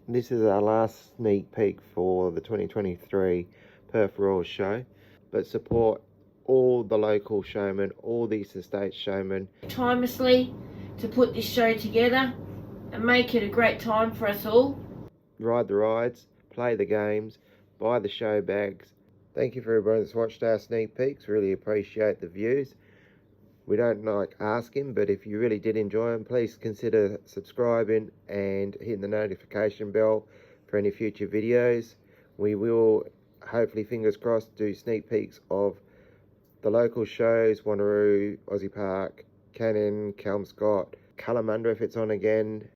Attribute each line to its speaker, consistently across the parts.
Speaker 1: This is our last sneak peek for the 2023 Perth Royal show, but support all the local showmen, all the Eastern States showmen.
Speaker 2: Timelessly to put this show together and make it a great time for us all.
Speaker 1: Ride the rides, play the games, buy the show bags. Thank you for everyone that's watched our sneak peeks. Really appreciate the views. We don't like asking, but if you really did enjoy them, please consider subscribing and hitting the notification bell for any future videos. We will, hopefully, fingers crossed, do sneak peeks of the local shows, Wanneroo, Aussie Park, Cannon, Kelmscott, Kalamunda if it's on again.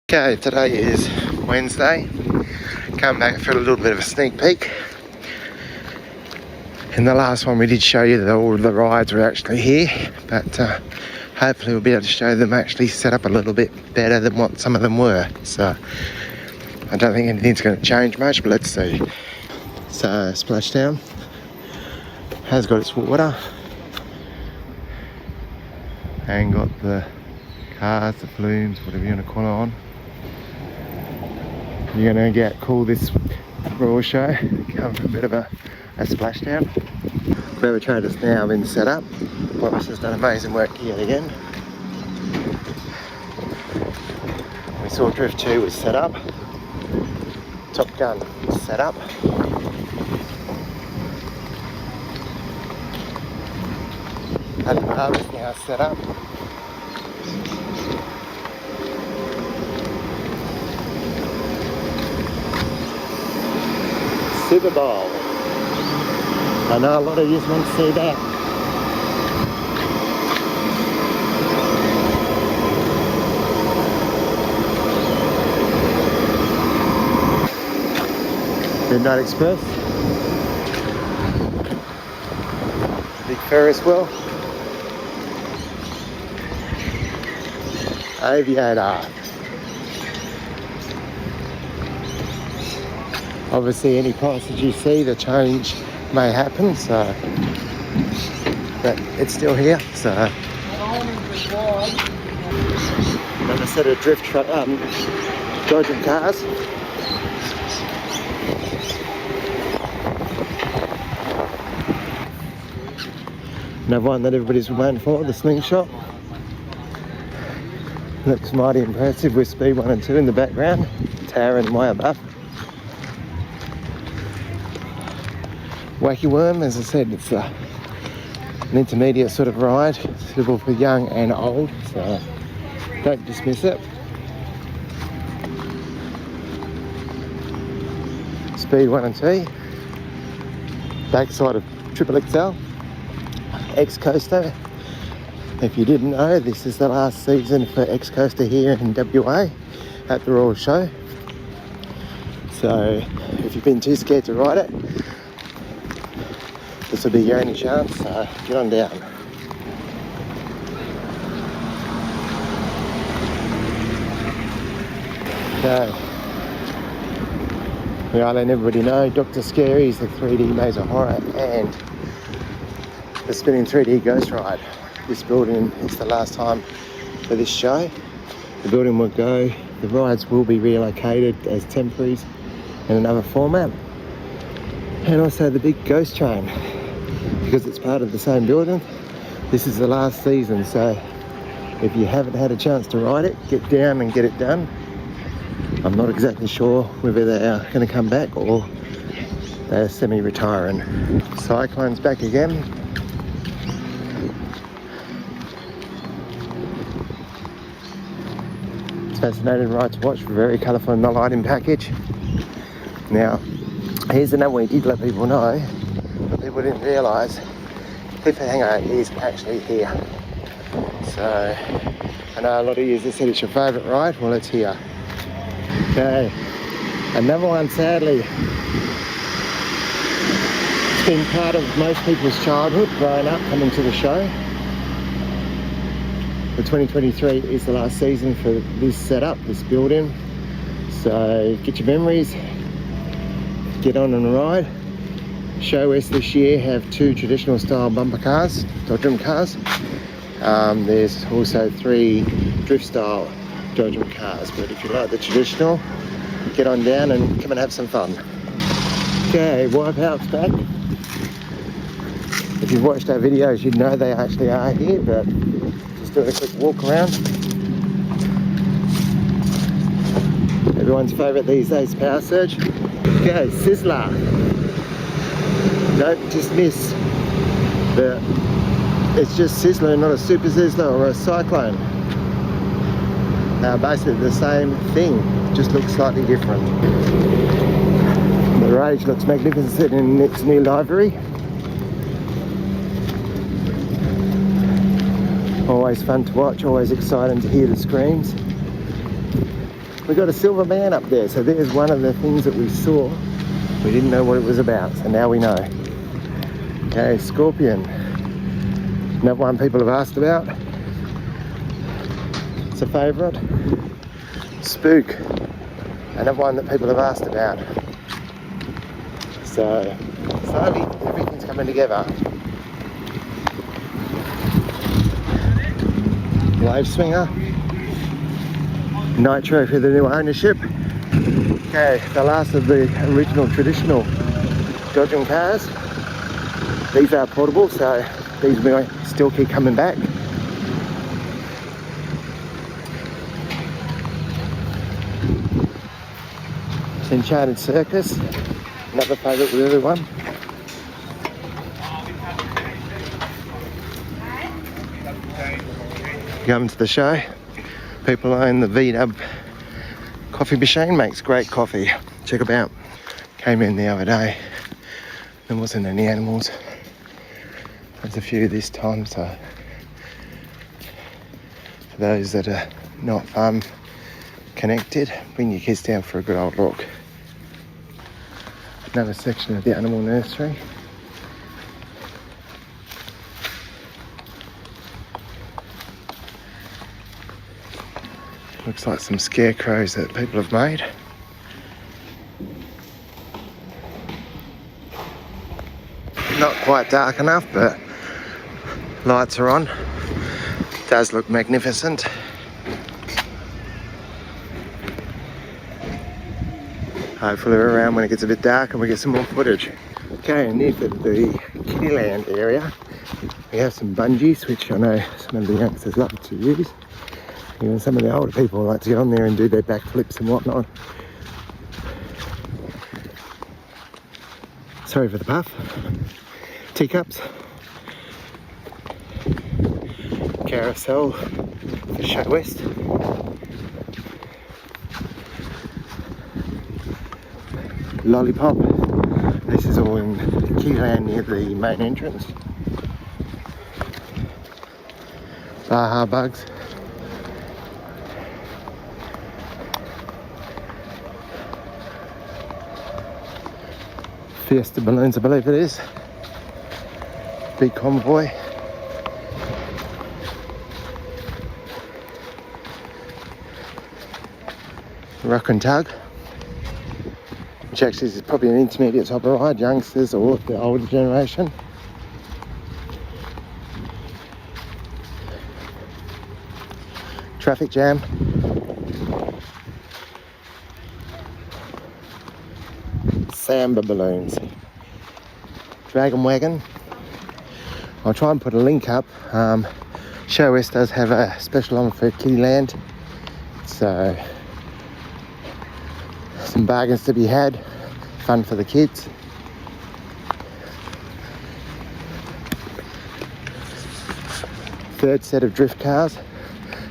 Speaker 1: Okay, today is Wednesday. Come back for a little bit of a sneak peek. In the last one we did show you that all of the rides were actually here, but hopefully we'll be able to show them actually set up a little bit better than what some of them were. So I don't think anything's going to change much, but let's see. So Splashdown has got its water and got the cars, the flumes, whatever you want to call it on. You're going to call this Royal show, come for a bit of a splashdown. Gravitron has now been set up. Boris has done amazing work here again. We saw Drift 2 was set up. TopGun was set up. Alibaba is now set up. SuperBowl. I know a lot of you want to see that. Midnight Express. Big Ferris wheel. Aviator. Obviously any prices you see, the change may happen, so but it's still here. So another set of drift Dodgem cars. Another one that everybody's waiting for, the SlingShot. Looks mighty impressive with speed 1 and 2 in the background, towering way above. Wacky Worm, as I said, it's an intermediate sort of ride, suitable for young and old, so don't dismiss it. Speed 1 and 2, backside of XXXL, X-Coaster. If you didn't know, this is the last season for X-Coaster here in WA at the Royal Show. So if you've been too scared to ride it, this will be your only chance, so get on down. Okay. We are letting everybody know Dr. Scary's the 3D Maze of Horror and the spinning 3D Ghost Ride. This building is the last time for this show. The building will go, the rides will be relocated as temporaries in another format. And also the big ghost train, because it's part of the same building. This is the last season, so if you haven't had a chance to ride it, get down and get it done. I'm not exactly sure whether they are going to come back or they're semi-retiring. Cyclone's back again. It's a fascinating ride to watch, very colourful in the lighting package. Now, here's another one we did let people know, but people didn't realise Cliffhanger is actually here. So I know a lot of you have said it's your favourite ride, well, it's here. Okay, another one, sadly, it's been part of most people's childhood growing up coming to the show. The 2023 is the last season for this setup, this building. So get your memories, get on and ride. Show West this year have 2 traditional style bumper cars, Dodgem cars. There's also 3 drift style Dodgem cars, but if you like the traditional, get on down and come and have some fun. Okay, Wipeout's back. If you've watched our videos, you'd know they actually are here, but just doing a quick walk around. Everyone's favourite these days, Power Surge. Okay, Sizzler. Don't dismiss that it's just Sizzler, not a Super Sizzler or a Cyclone. They're basically the same thing, just looks slightly different. The Rage looks magnificent in its new livery. Always fun to watch, always exciting to hear the screams. We got a silver man up there, so there's one of the things that we saw. We didn't know what it was about, so now we know. Okay, Scorpion. Another one people have asked about. It's a favourite. Spook. Another one that people have asked about. So, slowly everything's coming together. Wave Swinger. Nitro for the new ownership. Okay, the last of the original traditional Dodgem cars. These are portable, so these will still keep coming back. It's Enchanted Circus, another favourite with everyone. Coming to the show, people own the V-Dub coffee machine, makes great coffee. Check them out. Came in the other day, there wasn't any animals. There's a few this time, so for those that are not farm connected, bring your kids down for a good old look. Another section of the animal nursery. Looks like some scarecrows that people have made. Not quite dark enough, but lights are on. Does look magnificent. Hopefully we're around when it gets a bit dark and we get some more footage. Okay, and near the Kittyland area, we have some bungees, which I know some of the youngsters love to use. Even some of the older people like to get on there and do their backflips and whatnot. Sorry for the puff. Teacups. Carousel for Show West. Lollipop. This is all in Keyland near the main entrance. Baja bugs. Fiesta balloons, I believe it is. Big Convoy. Rockn tug, which actually is probably an intermediate type of ride, youngsters or the older generation. Traffic jam. Samba balloons. Dragon Wagon. I'll try and put a link up. Show West does have a special on for Kittyland, so some bargains to be had, fun for the kids. Third set of drift cars.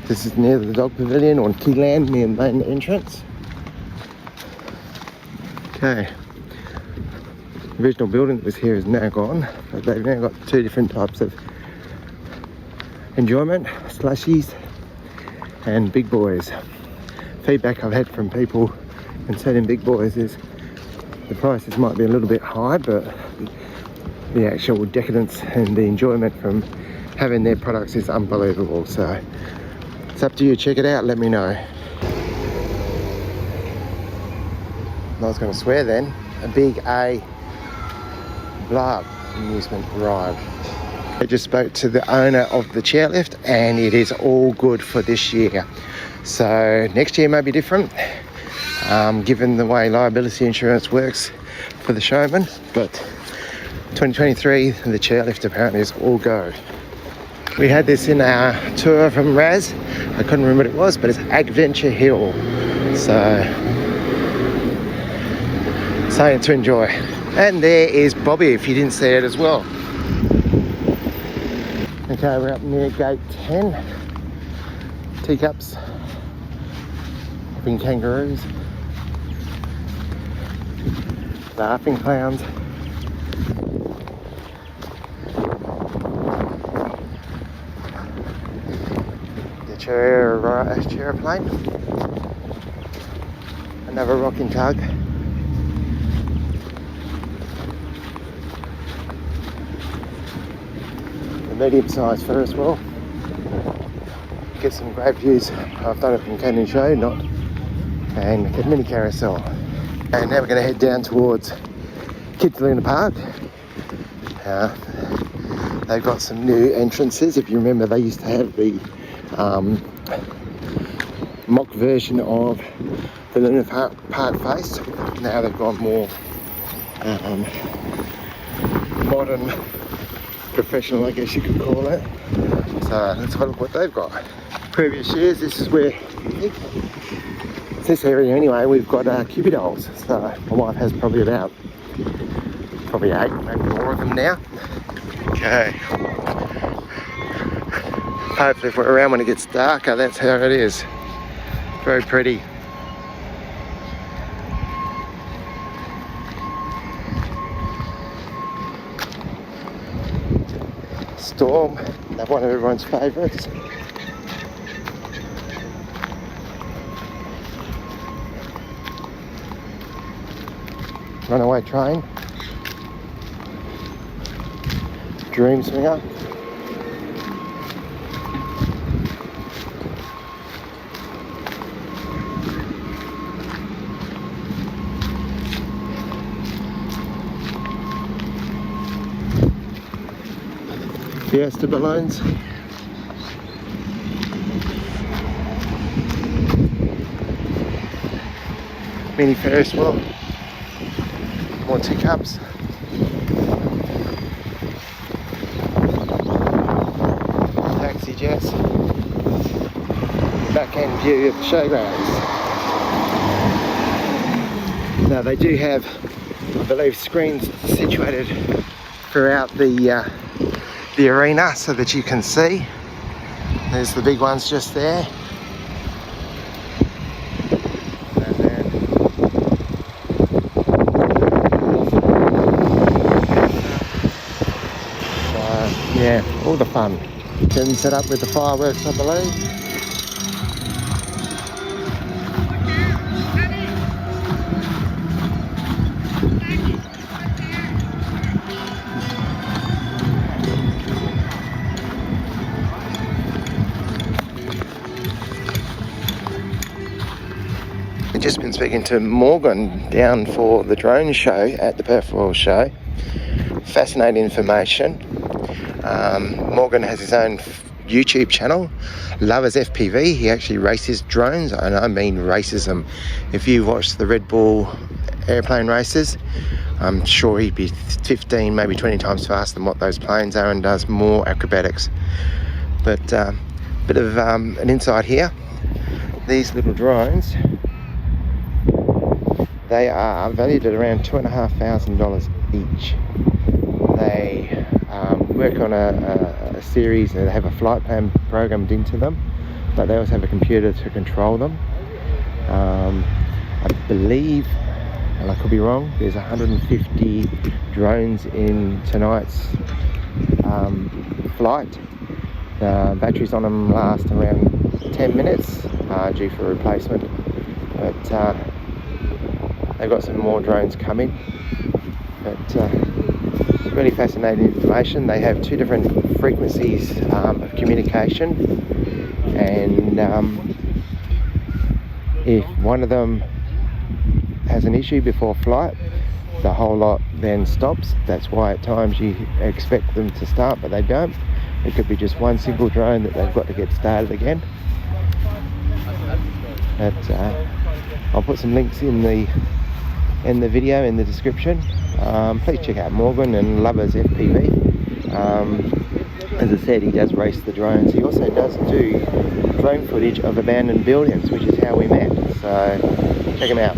Speaker 1: This is near the dog pavilion or Kittyland near the main entrance. Okay. The original building that was here is now gone, but they've now got two different types of enjoyment, slushies and big boys. Feedback I've had from people concerning big boys is the prices might be a little bit high, but the actual decadence and the enjoyment from having their products is unbelievable. So it's up to you, check it out, let me know. I was going to swear then, a big A Blab amusement ride. I just spoke to the owner of the chairlift and it is all good for this year. So next year may be different, given the way liability insurance works for the showman. But 2023, the chairlift apparently is all go. We had this in our tour from Raz. I couldn't remember what it was, but it's Adventure Hill. So, something to enjoy. And there is Bobby, if you didn't see it as well. Okay, we're up near gate 10. Teacups. Hopping kangaroos. Laughing clowns. Aeroplane. Another rocking tug. The medium-sized Ferris wheel. Get some great views. I've done it from Canyon Show, not. And get mini carousel. And now we're going to head down towards Kids Luna Park. They've got some new entrances. If you remember, they used to have the mock version of the Luna Park face. Now they've gone more modern, professional, I guess you could call it. So let's have a look what they've got. Previous years, this is where, this area anyway, we've got Cupid dolls. So my wife has probably 8, maybe more of them now. Okay. Hopefully if we're around when it gets darker, that's how it is. Very pretty. Storm, they're one of everyone's favourites. Runaway train. Dream swinger. Fiesta balloons. Mini Ferris wheel. More teacups. Taxi jets. Backhand view of the showgrounds. Now they do have, I believe, screens situated throughout the arena so that you can see. There's the big ones just there. And then yeah, all the fun. Getting set up with the fireworks, I believe. I've just been speaking to Morgan down for the drone show at the Perth Royal show. Fascinating information. Morgan has his own YouTube channel, Lovers FPV. He actually races drones, and I mean races them. If you watch the Red Bull airplane races, I'm sure he'd be 15, maybe 20 times faster than what those planes are, and does more acrobatics. But bit of an insight here. These little drones, they are valued at around $2,500 each. They work on a series, and they have a flight plan programmed into them, but they also have a computer to control them. I believe, and I could be wrong, there's 150 drones in tonight's flight. The batteries on them last around 10 minutes, due for replacement, but they've got some more drones coming. But really fascinating information. They have 2 different frequencies of communication, and if one of them has an issue before flight, the whole lot then stops. That's why at times you expect them to start, but they don't. It could be just one single drone that they've got to get started again. But I'll put some links in the video in the description. Please check out Morgan and Lovers FPV. As I said, he does race the drones. He also does do drone footage of abandoned buildings, which is how we met. So check him out.